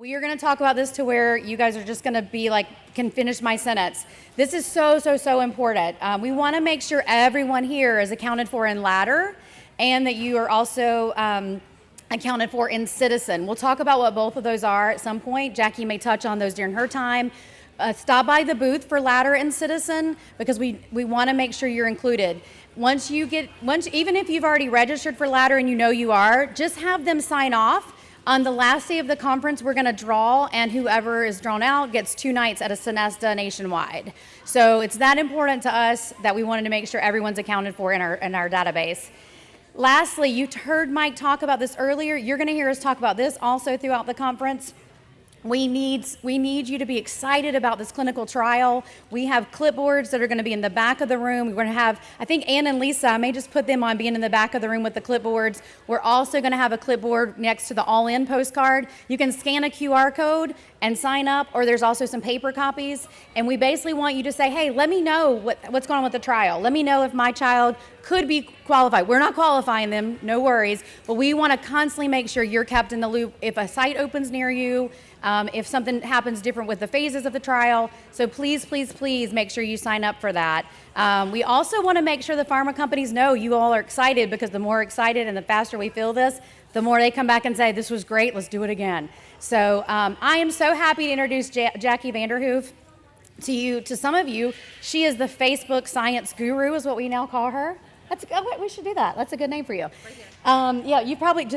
We are going to talk about this to where you guys are just going to be like, can finish my sentence. This is so important. We want to make sure everyone here is accounted for in ladder and that you are also accounted for in citizen. We'll talk about what both of those are at some point. Jackie may touch on those during her time. Stop by the booth for ladder and citizen because we want to make sure you're included. Even if you've already registered for ladder and you know you are, just have them sign off. On the last day of the conference, we're going to draw, and whoever is drawn out gets 2 nights at a Sonesta nationwide. So it's that important to us that we wanted to make sure everyone's accounted for in our database. Lastly, you heard Mike talk about this earlier. You're going to hear us talk about this also throughout the conference. We need you to be excited about this clinical trial. We have clipboards that are going to be in the back of the room. We're going to have, I think Ann and Lisa, I may just put them on being in the back of the room with the clipboards. We're also going to have a clipboard next to the all-in postcard. You can scan a QR code and sign up, or there's also some paper copies. And we basically want you to say, hey, let me know what's going on with the trial. Let me know if my child could be qualified. We're not qualifying them, no worries, but we want to constantly make sure you're kept in the loop if a site opens near you, if something happens different with the phases of the trial. So please make sure you sign up for that. We also want to make sure the pharma companies know you all are excited, because the more excited and the faster we feel this, the more they come back and say, this was great, let's do it again. So I am so happy to introduce Jackie Vanderhoof to some of you. She is the Facebook science guru, is what we now call her. We should do that. That's a good name for you. Right here. You've probably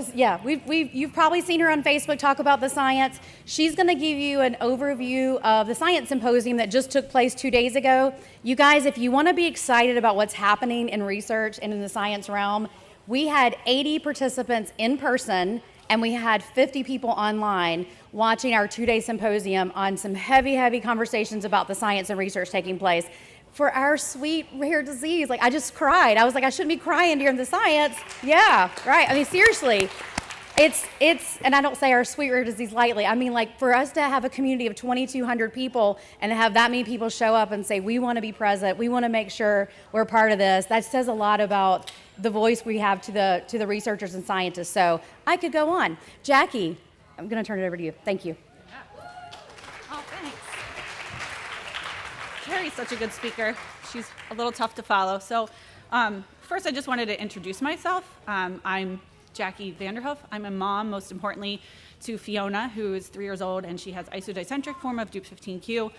you've probably seen her on Facebook talk about the science. She's going to give you an overview of the science symposium that just took place 2 days ago. You guys, if you want to be excited about what's happening in research and in the science realm, we had 80 participants in person and we had 50 people online watching our 2-day symposium on some heavy conversations about the science and research taking place for our sweet rare disease. Like, I just cried. I was like, I shouldn't be crying during the science. Yeah, right. I mean, seriously, it's, and I don't say our sweet rare disease lightly. I mean, like, for us to have a community of 2,200 people and to have that many people show up and say, we want to be present, we want to make sure we're part of this, that says a lot about the voice we have to the researchers and scientists. So I could go on. Jackie, I'm going to turn it over to you. Thank you. Oh, thanks. Carrie's such a good speaker. She's a little tough to follow. So first, I just wanted to introduce myself. I'm Jackie Vanderhoof. I'm a mom, most importantly, to Fiona, who is 3 years old, and she has isodicentric form of Dup15q.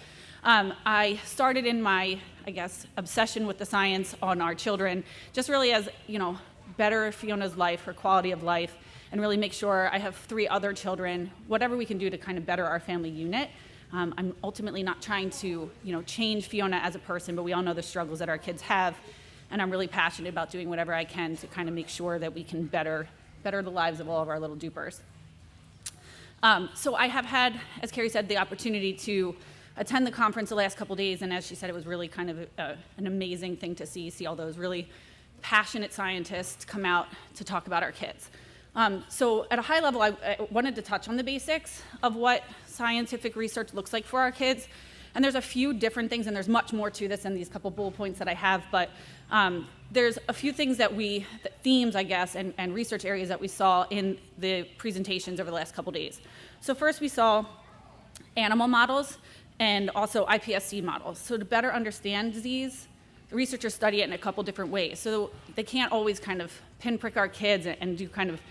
I started in my, obsession with the science on our children, just really as, better Fiona's life, her quality of life, and really make sure I have 3 other children, whatever we can do to kind of better our family unit. I'm ultimately not trying to, change Fiona as a person, but we all know the struggles that our kids have, and I'm really passionate about doing whatever I can to kind of make sure that we can better the lives of all of our little dupers. So I have had, as Carrie said, the opportunity to attend the conference the last couple days, and as she said, it was really kind of an amazing thing to see all those really passionate scientists come out to talk about our kids. So at a high level, I wanted to touch on the basics of what scientific research looks like for our kids. And there's a few different things, and there's much more to this than these couple bullet points that I have, but there's a few things themes, and research areas that we saw in the presentations over the last couple days. So first we saw animal models and also iPSC models. So to better understand disease, the researchers study it in a couple different ways. So they can't always kind of pinprick our kids and do kind of,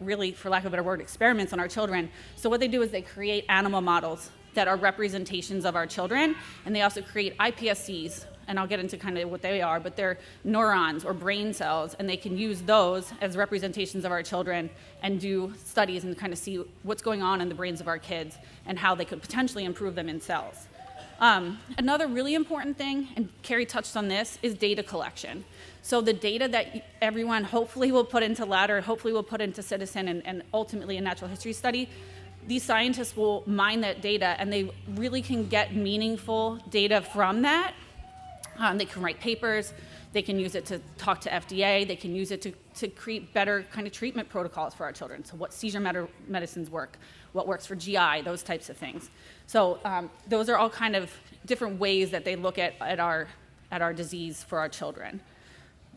really, for lack of a better word, experiments on our children. So what they do is they create animal models that are representations of our children, and they also create iPSCs, and I'll get into kind of what they are, but they're neurons or brain cells, and they can use those as representations of our children and do studies and kind of see what's going on in the brains of our kids and how they could potentially improve them in cells. Another really important thing, and Carrie touched on this, is data collection. So the data that everyone hopefully will put into ladder, hopefully will put into citizen, and ultimately a natural history study, these scientists will mine that data, and they really can get meaningful data from that. They can write papers, they can use it to talk to FDA, they can use it to create better kind of treatment protocols for our children. So what seizure medicines work, what works for GI, those types of things. So those are all kind of different ways that they look at our disease for our children.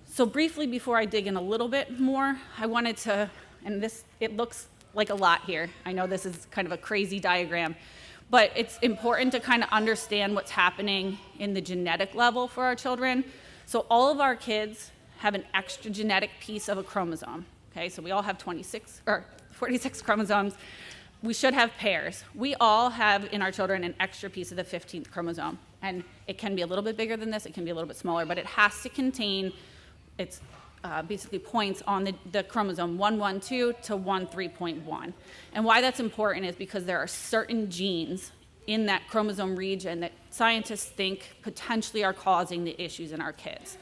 So briefly, before I dig in a little bit more, I wanted to, and it looks like a lot here. I know this is kind of a crazy diagram, but it's important to kind of understand what's happening in the genetic level for our children. So all of our kids have an extra genetic piece of a chromosome. Okay, so we all have 26 or 46 chromosomes. We should have pairs. We all have in our children an extra piece of the 15th chromosome. And it can be a little bit bigger than this, it can be a little bit smaller, but it has to contain its basically points on the chromosome 112 to 13.1. And why that's important is because there are certain genes in that chromosome region that scientists think potentially are causing the issues in our kids.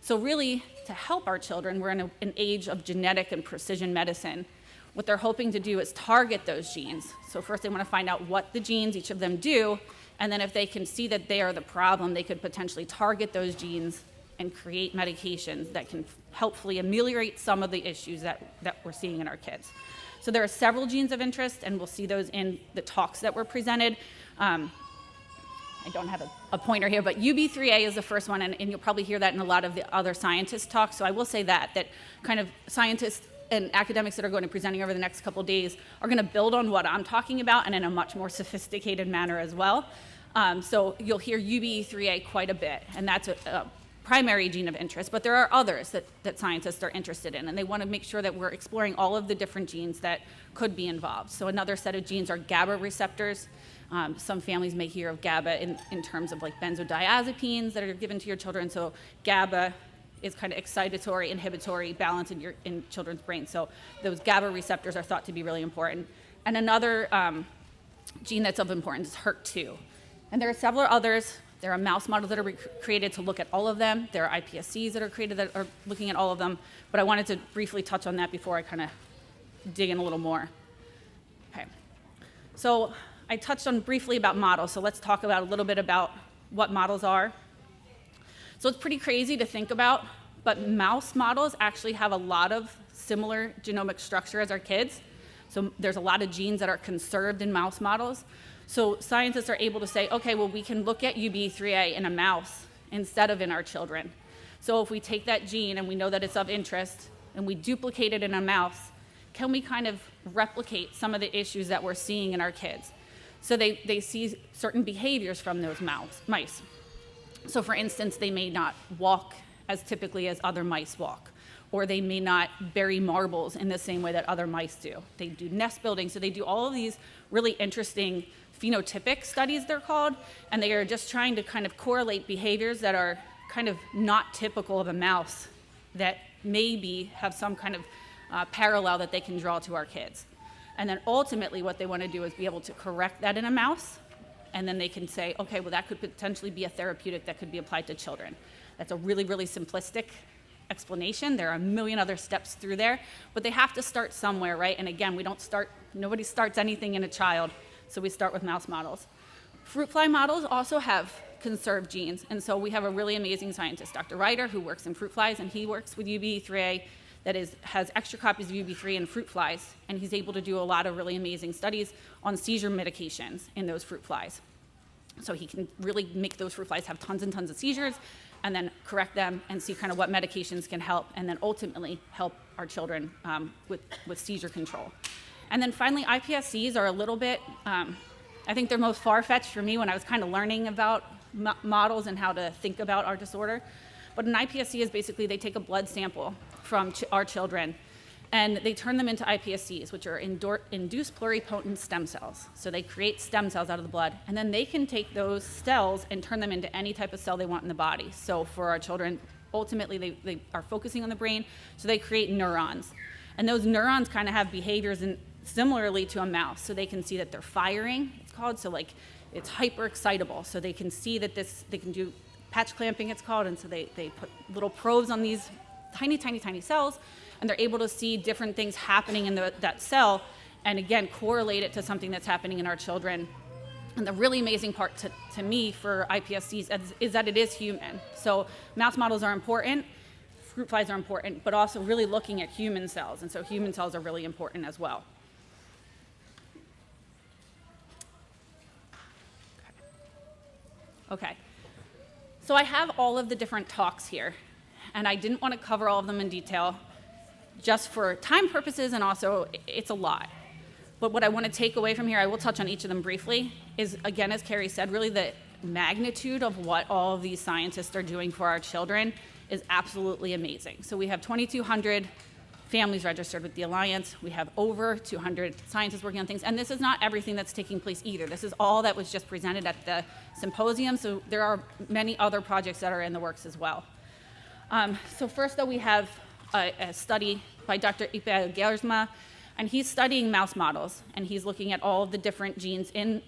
So really, to help our children, we're in an age of genetic and precision medicine. What they're hoping to do is target those genes. So first they want to find out what the genes each of them do, and then if they can see that they are the problem, they could potentially target those genes and create medications that can helpfully ameliorate some of the issues that we're seeing in our kids. So there are several genes of interest, and we'll see those in the talks that were presented. I don't have a pointer here, but UB3A is the first one, and you'll probably hear that in a lot of the other scientist talks. So I will say that kind of scientists and academics that are going to be presenting over the next couple of days are going to build on what I'm talking about and in a much more sophisticated manner as well. So you'll hear UB3A quite a bit, and that's a primary gene of interest, but there are others that scientists are interested in, and they want to make sure that we're exploring all of the different genes that could be involved. So another set of genes are GABA receptors. Some families may hear of GABA in terms of like benzodiazepines that are given to your children. So GABA is kind of excitatory, inhibitory balance in children's brains. So those GABA receptors are thought to be really important. And another gene that's of importance is HERT2. And there are several others. There are mouse models that are created to look at all of them. There are iPSCs that are created that are looking at all of them. But I wanted to briefly touch on that before I kind of dig in a little more. Okay. So I touched on briefly about models. So let's talk about a little bit about what models are. So it's pretty crazy to think about, but mouse models actually have a lot of similar genomic structure as our kids. So there's a lot of genes that are conserved in mouse models. So scientists are able to say, okay, well, we can look at UB3A in a mouse instead of in our children. So if we take that gene and we know that it's of interest and we duplicate it in a mouse, can we kind of replicate some of the issues that we're seeing in our kids? So they see certain behaviors from those mice. So for instance, they may not walk as typically as other mice walk, or they may not bury marbles in the same way that other mice do. They do nest building, so they do all of these really interesting phenotypic studies, they're called, and they are just trying to kind of correlate behaviors that are kind of not typical of a mouse that maybe have some kind of parallel that they can draw to our kids. And then ultimately what they want to do is be able to correct that in a mouse, and then they can say, okay, well, that could potentially be a therapeutic that could be applied to children. That's a really, really simplistic explanation. There are a million other steps through there, but they have to start somewhere, right? And again, nobody starts anything in a child, so we start with mouse models. Fruit fly models also have conserved genes, and so we have a really amazing scientist, Dr. Ryder, who works in fruit flies, and he works with UB3A that has extra copies of UB3 in fruit flies, and he's able to do a lot of really amazing studies on seizure medications in those fruit flies. So he can really make those fruit flies have tons and tons of seizures and then correct them and see kind of what medications can help, and then ultimately help our children with seizure control. And then finally, iPSCs are a little bit, I think they're most far-fetched for me when I was kind of learning about models and how to think about our disorder. But an iPSC is basically they take a blood sample from our children, and they turn them into iPSCs, which are induced pluripotent stem cells. So they create stem cells out of the blood, and then they can take those cells and turn them into any type of cell they want in the body. So for our children, ultimately they are focusing on the brain, so they create neurons. And those neurons kind of have behaviors similarly to a mouse. So they can see that they're firing, it's called, so like it's hyper excitable. So they can see that they can do patch clamping, it's called, and so they put little probes on these tiny, tiny, tiny cells, and they're able to see different things happening in that cell, and again, correlate it to something that's happening in our children. And the really amazing part to me for iPSCs is that it is human. So mouse models are important, fruit flies are important, but also really looking at human cells, and so human cells are really important as well. Okay. So I have all of the different talks here, and I didn't want to cover all of them in detail just for time purposes, and also it's a lot. But what I want to take away from here, I will touch on each of them briefly, is, again, as Carrie said, really the magnitude of what all of these scientists are doing for our children is absolutely amazing. So we have 2,200 families registered with the Alliance. We have over 200 scientists working on things. And this is not everything that's taking place either. This is all that was just presented at the Symposium. So there are many other projects that are in the works as well. So first, though, we have a study by Dr. Ipe Gersma, and he's studying mouse models, and he's looking at all of the different genes in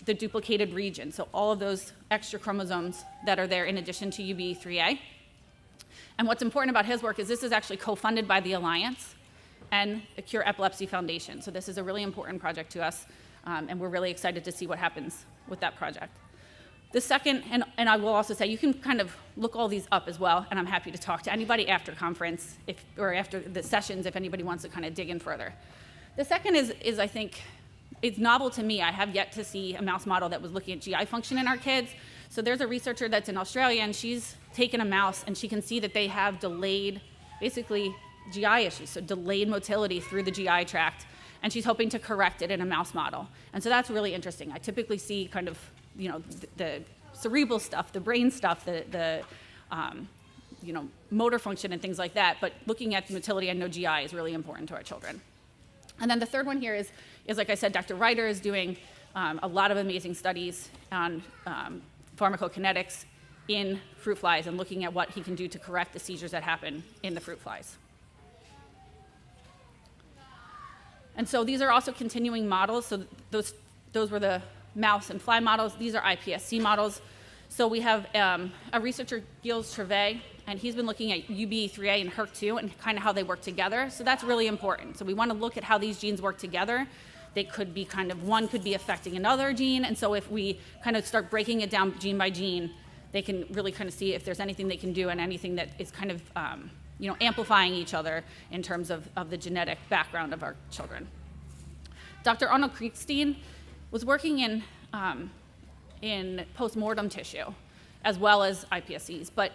the duplicated region, so all of those extra chromosomes that are there in addition to UBE3A. And what's important about his work is this is actually co-funded by the Alliance and the Cure Epilepsy Foundation. So this is a really important project to us, and we're really excited to see what happens with that project. The second, and I will also say, you can kind of look all these up as well, and I'm happy to talk to anybody after conference or after the sessions if anybody wants to kind of dig in further. The second is I think, it's novel to me. I have yet to see a mouse model that was looking at GI function in our kids. So there's a researcher that's in Australia, and she's taken a mouse, and she can see that they have delayed, basically, GI issues, so delayed motility through the GI tract, and she's hoping to correct it in a mouse model. And so that's really interesting. I typically see kind of, you know, the cerebral stuff, the brain stuff, the motor function and things like that, but looking at the motility and no GI is really important to our children. And then the third one here is like I said, Dr. Ryder is doing a lot of amazing studies on pharmacokinetics in fruit flies and looking at what he can do to correct the seizures that happen in the fruit flies. And so these are also continuing models. So those were the mouse and fly models. These are iPSC models. So we have a researcher, Gilles Trevet, and he's been looking at UBE3A and HERC2 and kind of how they work together. So that's really important. So we want to look at how these genes work together. They could be kind of, one could be affecting another gene. And so if we kind of start breaking it down gene by gene, they can really kind of see if there's anything they can do and anything that is kind of amplifying each other in terms of the genetic background of our children. Dr. Arnold Kriegstein was working in postmortem tissue as well as iPSCs, but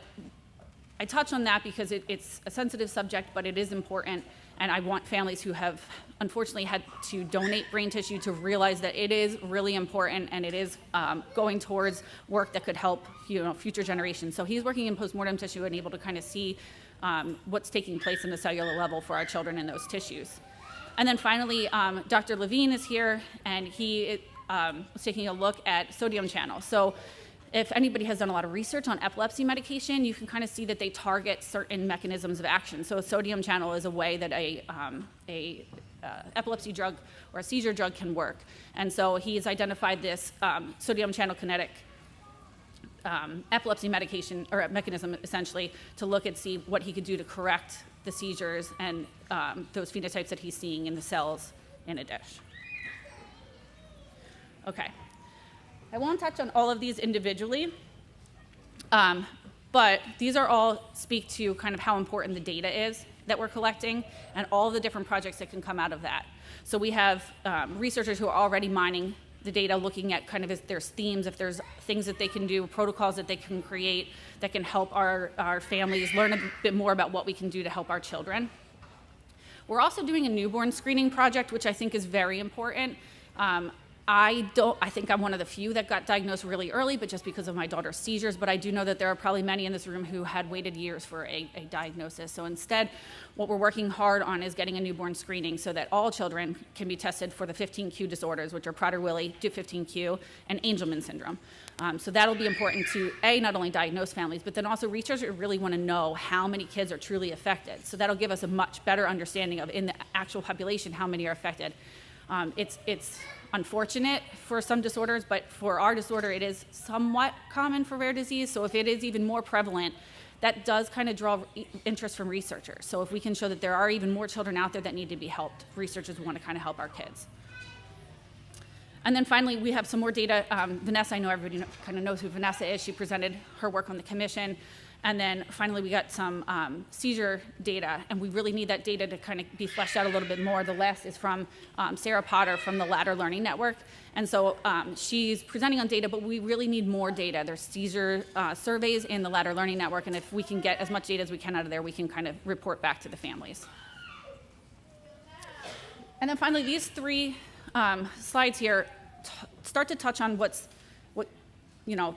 I touch on that because it's a sensitive subject, but it is important, and I want families who have unfortunately had to donate brain tissue to realize that it is really important, and it is going towards work that could help future generations. So he's working in postmortem tissue and able to kind of see what's taking place in the cellular level for our children in those tissues. And then finally, Dr. Levine is here, and he was taking a look at sodium channels. So if anybody has done a lot of research on epilepsy medication, you can kind of see that they target certain mechanisms of action. So a sodium channel is a way that a epilepsy drug or a seizure drug can work. And so he's identified this sodium channel kinetic epilepsy medication or mechanism essentially to look and see what he could do to correct the seizures and those phenotypes that he's seeing in the cells in a dish. Okay. I won't touch on all of these individually, but these are all speak to kind of how important the data is that we're collecting and all the different projects that can come out of that. So we have researchers who are already mining the data, looking at kind of if there's themes, if there's things that they can do, protocols that they can create that can help our families learn a bit more about what we can do to help our children. We're also doing a newborn screening project, which I think is very important. I think I'm one of the few that got diagnosed really early, but just because of my daughter's seizures, but I do know that there are probably many in this room who had waited years for a diagnosis. So instead, what we're working hard on is getting a newborn screening so that all children can be tested for the 15q disorders, which are Prader-Willi, Dup15q, and Angelman syndrome. So that'll be important to, not only diagnose families, but then also researchers really want to know how many kids are truly affected. So that'll give us a much better understanding of, in the actual population, how many are affected. It's unfortunate for some disorders, but for our disorder, it is somewhat common for rare disease. So if it is even more prevalent, that does kind of draw interest from researchers. So if we can show that there are even more children out there that need to be helped, researchers want to kind of help our kids. And then finally, we have some more data. Vanessa, I know everybody kind of knows who Vanessa is. She presented her work on the commission. And then finally, we got some seizure data, and we really need that data to kind of be fleshed out a little bit more. The last is from Sarah Potter from the Ladder Learning Network. And so she's presenting on data, but we really need more data. There's seizure surveys in the Ladder Learning Network, and if we can get as much data as we can out of there, we can kind of report back to the families. And then finally, these three slides here start to touch on what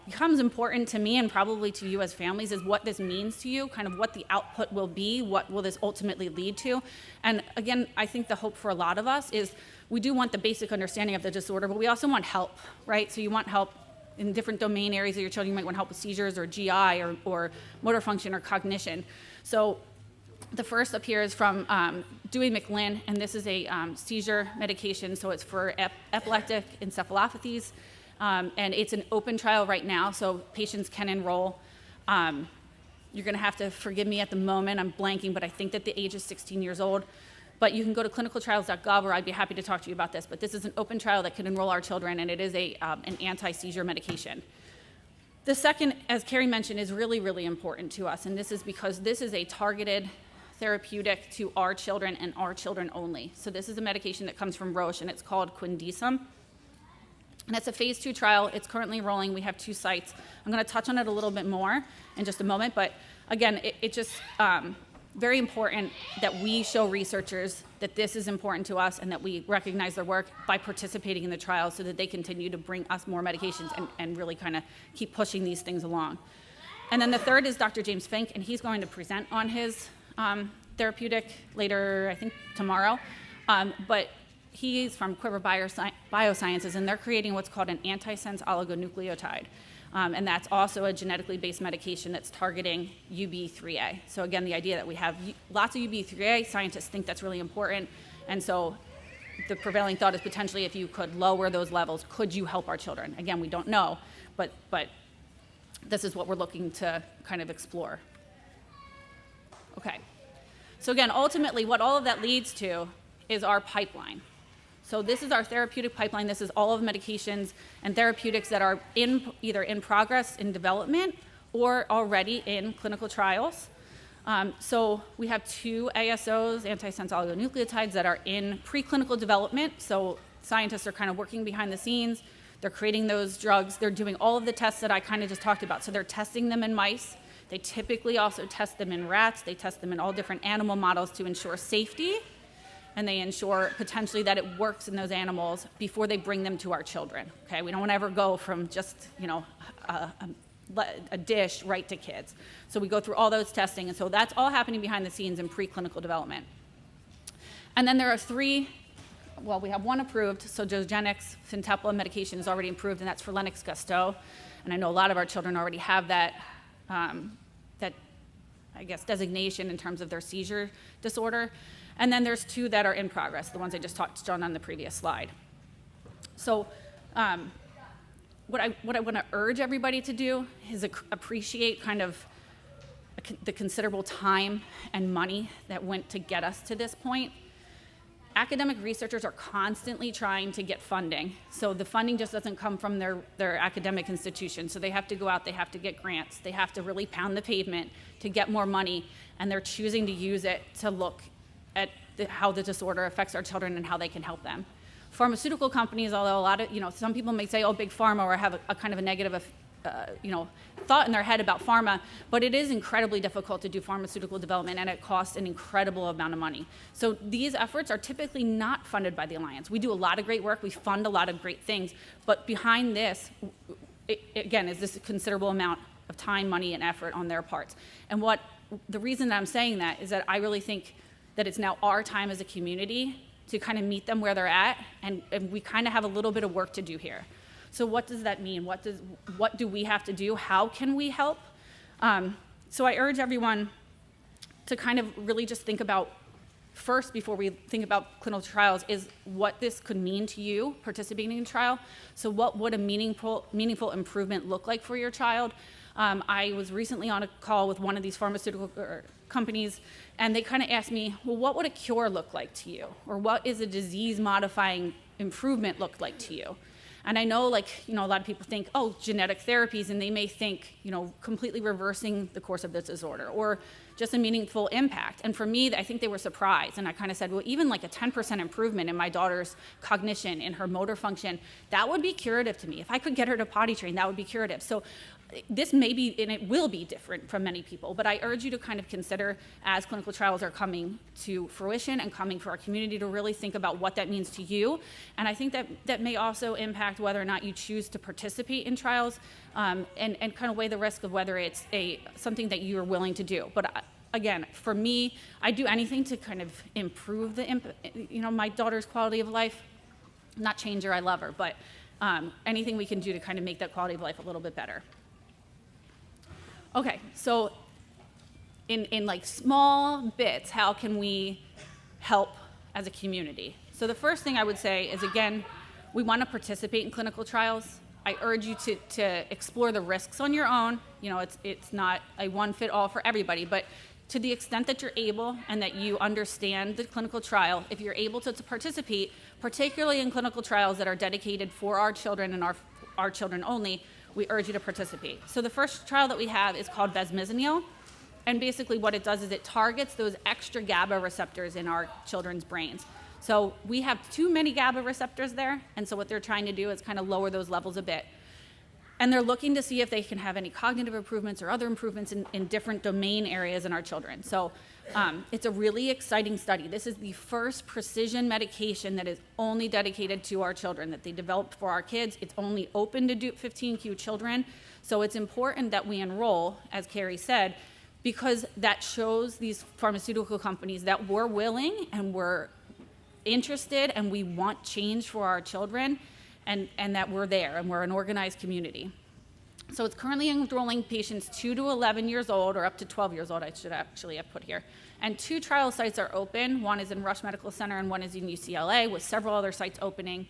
becomes important to me and probably to you as families is what this means to you, kind of what the output will be, what will this ultimately lead to. And again, I think the hope for a lot of us is we do want the basic understanding of the disorder, but we also want help, right? So you want help in different domain areas of your children. You might want help with seizures or GI or motor function or cognition. So the first up here is from Dewey McLin, and this is a seizure medication. So it's for epileptic encephalopathies, and it's an open trial right now, so patients can enroll. You're going to have to forgive me at the moment. I'm blanking, but I think that the age is 16 years old. But you can go to clinicaltrials.gov, or I'd be happy to talk to you about this. But this is an open trial that can enroll our children, and it is an anti-seizure medication. The second, as Carrie mentioned, is really, really important to us, and this is because this is a targeted therapeutic to our children and our children only. So this is a medication that comes from Roche, and it's called Quindicum. And it's a phase 2 trial. It's currently enrolling. We have 2 sites. I'm going to touch on it a little bit more in just a moment, but again, it just very important that we show researchers that this is important to us and that we recognize their work by participating in the trial so that they continue to bring us more medications and really kind of keep pushing these things along. And then the third is Dr. James Fink, and he's going to present on his therapeutic later, I think tomorrow. But he's from Quiver Biosciences, and they're creating what's called an antisense oligonucleotide. And that's also a genetically based medication that's targeting UB3A. So again, the idea that we have lots of UB3A, scientists think that's really important. And so the prevailing thought is potentially if you could lower those levels, could you help our children? Again, we don't know, but this is what we're looking to kind of explore. Okay. So again, ultimately, what all of that leads to is our pipeline. So this is our therapeutic pipeline. This is all of medications and therapeutics that are either in progress in development or already in clinical trials. So we have 2 ASOs, antisense oligonucleotides, that are in preclinical development. So scientists are kind of working behind the scenes. They're creating those drugs. They're doing all of the tests that I kind of just talked about. So they're testing them in mice. They typically also test them in rats. They test them in all different animal models to ensure safety, and they ensure potentially that it works in those animals before they bring them to our children. Okay, we don't want to ever go from just a dish right to kids. So we go through all those testing, and so that's all happening behind the scenes in preclinical development. And then there are 3. Well, we have 1 approved. So Zogenix Fintepla medication is already approved, and that's for Lennox-Gastaut. And I know a lot of our children already have that designation in terms of their seizure disorder. And then there's 2 that are in progress, the ones I just touched on the previous slide. So what I want to urge everybody to do is appreciate kind of the considerable time and money that went to get us to this point. Academic researchers are constantly trying to get funding. So the funding just doesn't come from their academic institution. So they have to go out, they have to get grants, they have to really pound the pavement to get more money, and they're choosing to use it to look at how the disorder affects our children and how they can help them. Pharmaceutical companies, although a lot of, some people may say, oh, big pharma, or have a kind of a negative thought in their head about pharma, but it is incredibly difficult to do pharmaceutical development, and it costs an incredible amount of money. So these efforts are typically not funded by the Alliance. We do a lot of great work, we fund a lot of great things, but behind this, again, is this considerable amount of time, money, and effort on their parts. And the reason that I'm saying that is that I really think that it's now our time as a community to kind of meet them where they're at, and we kind of have a little bit of work to do here. So what does that mean? What do we have to do? How can we help? So I urge everyone to kind of really just think about first, before we think about clinical trials, is what this could mean to you participating in a trial. So what would a meaningful improvement look like for your child? I was recently on a call with one of these pharmaceutical companies, and they kind of asked me, well, what would a cure look like to you? Or what is a disease-modifying improvement look like to you? And I know, a lot of people think, oh, genetic therapies, and they may think, completely reversing the course of this disorder, or just a meaningful impact. And for me, I think they were surprised. And I kind of said, well, even like a 10% improvement in my daughter's cognition, in her motor function, that would be curative to me. If I could get her to potty train, that would be curative. So this may be, and it will be different from many people, but I urge you to kind of consider, as clinical trials are coming to fruition and coming for our community, to really think about what that means to you. And I think that may also impact whether or not you choose to participate in trials, and kind of weigh the risk of whether it's something that you are willing to do. But again, for me, I do anything to kind of improve my daughter's quality of life. Not change her, I love her, but anything we can do to kind of make that quality of life a little bit better. Okay, so in like small bits, how can we help as a community? So the first thing I would say is, again, we want to participate in clinical trials. I urge you to explore the risks on your own. It's not a one-fit-all for everybody, but to the extent that you're able and that you understand the clinical trial, if you're able to participate, particularly in clinical trials that are dedicated for our children and our children only, we urge you to participate. So the first trial that we have is called Vesmizanil, and basically what it does is it targets those extra GABA receptors in our children's brains. So we have too many GABA receptors there, and so what they're trying to do is kind of lower those levels a bit. And they're looking to see if they can have any cognitive improvements or other improvements in different domain areas in our children. So it's a really exciting study. This is the first precision medication that is only dedicated to our children, that they developed for our kids. It's only open to Dup15q children. So it's important that we enroll, as Carrie said, because that shows these pharmaceutical companies that we're willing and we're interested and we want change for our children, and that we're there and we're an organized community. So it's currently enrolling patients 2 to 11 years old, or up to 12 years old, I should actually have put here. And 2 trial sites are open. One is in Rush Medical Center and one is in UCLA, with several other sites opening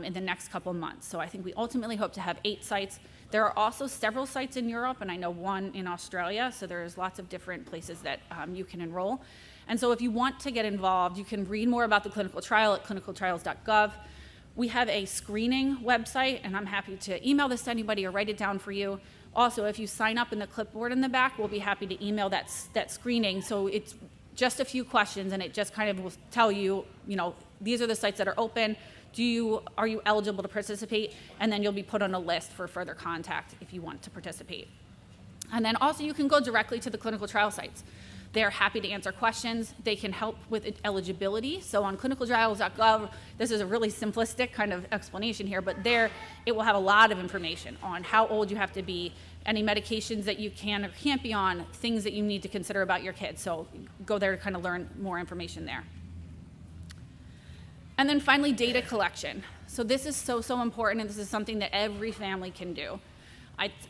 in the next couple months. So I think we ultimately hope to have 8 sites. There are also several sites in Europe, and I know one in Australia, so there's lots of different places that you can enroll. And so if you want to get involved, you can read more about the clinical trial at clinicaltrials.gov. We have a screening website, and I'm happy to email this to anybody or write it down for you. Also, if you sign up in the clipboard in the back, we'll be happy to email that screening. So it's just a few questions, and it just kind of will tell you, these are the sites that are open. Are you eligible to participate? And then you'll be put on a list for further contact if you want to participate. And then also you can go directly to the clinical trial sites. They're happy to answer questions. They can help with eligibility. So on clinicaltrials.gov, this is a really simplistic kind of explanation here, but there it will have a lot of information on how old you have to be, any medications that you can or can't be on, things that you need to consider about your kids. So go there to kind of learn more information there. And then finally, data collection. So this is so important, and this is something that every family can do.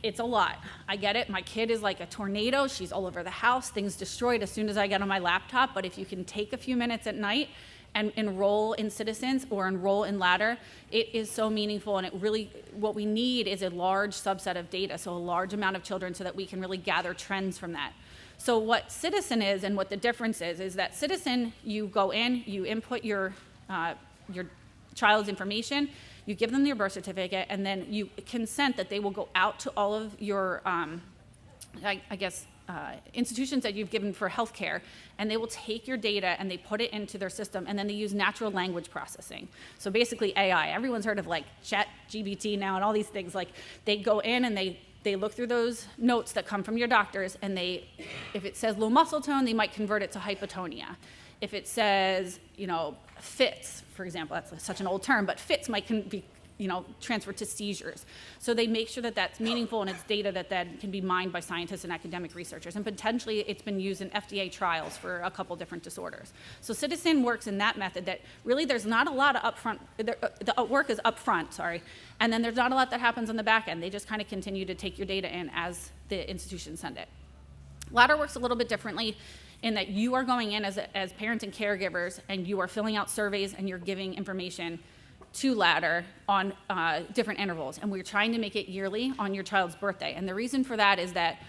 It's a lot. I get it. My kid is like a tornado. She's all over the house. Things destroyed as soon as I get on my laptop. But if you can take a few minutes at night and enroll in Citizens or enroll in Ladder, it is so meaningful. And what we need is a large subset of data, so a large amount of children, so that we can really gather trends from that. So what Citizen is, and what the difference is that Citizen, you go in, you input your child's information, you give them your birth certificate, and then you consent that they will go out to all of your, institutions that you've given for healthcare, and they will take your data and they put it into their system, and then they use natural language processing. So basically AI. Everyone's heard of like ChatGPT now and all these things. Like they go in and they look through those notes that come from your doctors, and if it says low muscle tone, they might convert it to hypotonia. If it says, fits, for example, that's such an old term, but fits might be, transferred to seizures. So they make sure that that's meaningful, and it's data that then can be mined by scientists and academic researchers. And potentially it's been used in FDA trials for a couple different disorders. So Citizen works in that method that really there's not a lot of upfront, the work is upfront, and then there's not a lot that happens on the back end. They just kind of continue to take your data in as the institutions send it. Ladder works a little bit differently in that you are going in as parents and caregivers, and you are filling out surveys and you're giving information to Ladder on different intervals. And we're trying to make it yearly on your child's birthday. And the reason for that is that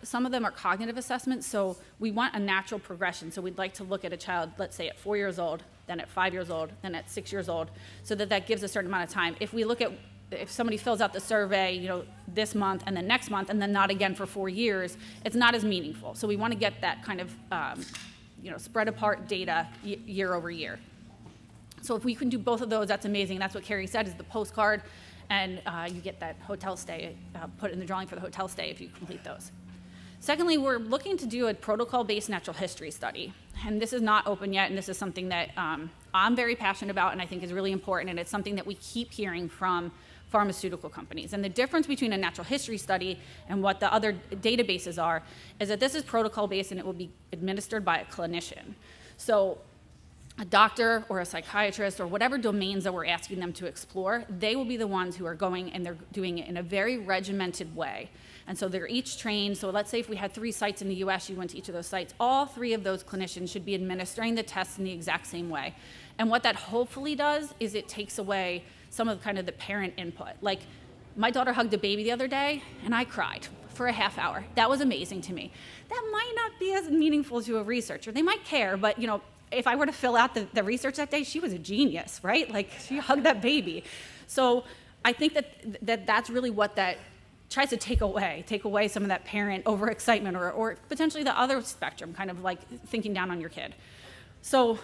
some of them are cognitive assessments, so we want a natural progression. So we'd like to look at a child, let's say at 4 years old, then at 5 years old, then at 6 years old, so that gives a certain amount of time. If we look at if somebody fills out the survey, this month and then next month and then not again for 4 years, it's not as meaningful. So we want to get that kind of, spread apart data year over year. So if we can do both of those, that's amazing. That's what Carrie said is the postcard, and you get that hotel stay put in the drawing for the hotel stay if you complete those. Secondly, we're looking to do a protocol-based natural history study. And this is not open yet, and this is something that I'm very passionate about and I think is really important, and it's something that we keep hearing from pharmaceutical companies. And the difference between a natural history study and what the other databases are is that this is protocol-based and it will be administered by a clinician. So a doctor or a psychiatrist or whatever domains that we're asking them to explore, they will be the ones who are going and they're doing it in a very regimented way. And so they're each trained. So let's say if we had 3 sites in the US, you went to each of those sites, all 3 of those clinicians should be administering the tests in the exact same way. And what that hopefully does is it takes away some of kind of the parent input. Like my daughter hugged a baby the other day and I cried for a half hour. That was amazing to me. That might not be as meaningful to a researcher. They might care, but if I were to fill out the research that day, she was a genius, right? Like she hugged that baby. So I think that's really what that tries to take away some of that parent overexcitement or potentially the other spectrum, kind of like thinking down on your kid. So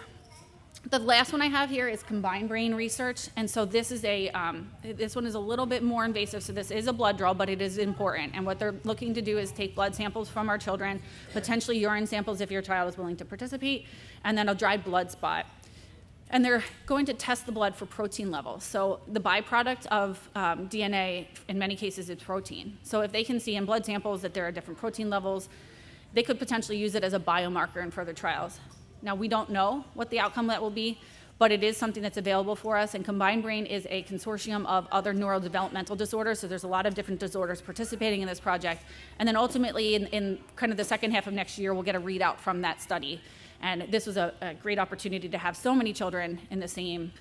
the last one I have here is combined brain research. And so this is this one is a little bit more invasive. So this is a blood draw, but it is important. And what they're looking to do is take blood samples from our children, potentially urine samples if your child is willing to participate, and then a dried blood spot. And they're going to test the blood for protein levels. So the byproduct of DNA, in many cases, is protein. So if they can see in blood samples that there are different protein levels, they could potentially use it as a biomarker in further trials. Now, we don't know what the outcome of that will be, but it is something that's available for us. And Combined Brain is a consortium of other neurodevelopmental disorders. So there's a lot of different disorders participating in this project. And then ultimately, in kind of the second half of next year, we'll get a readout from that study. And this was a great opportunity to have so many children in the same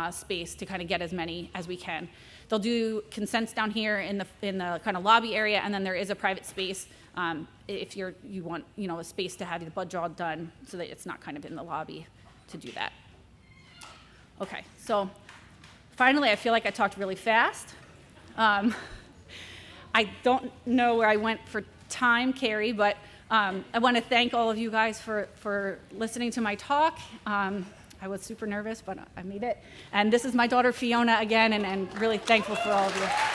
space to kind of get as many as we can. They'll do consents down here in the kind of lobby area, and then there is a private space if you want a space to have the blood draw done so that it's not kind of in the lobby to do that. Okay, so finally, I feel like I talked really fast. I don't know where I went for time, Carrie, but I want to thank all of you guys for listening to my talk. I was super nervous, but I made it. And this is my daughter, Fiona, again, and really thankful for all of you.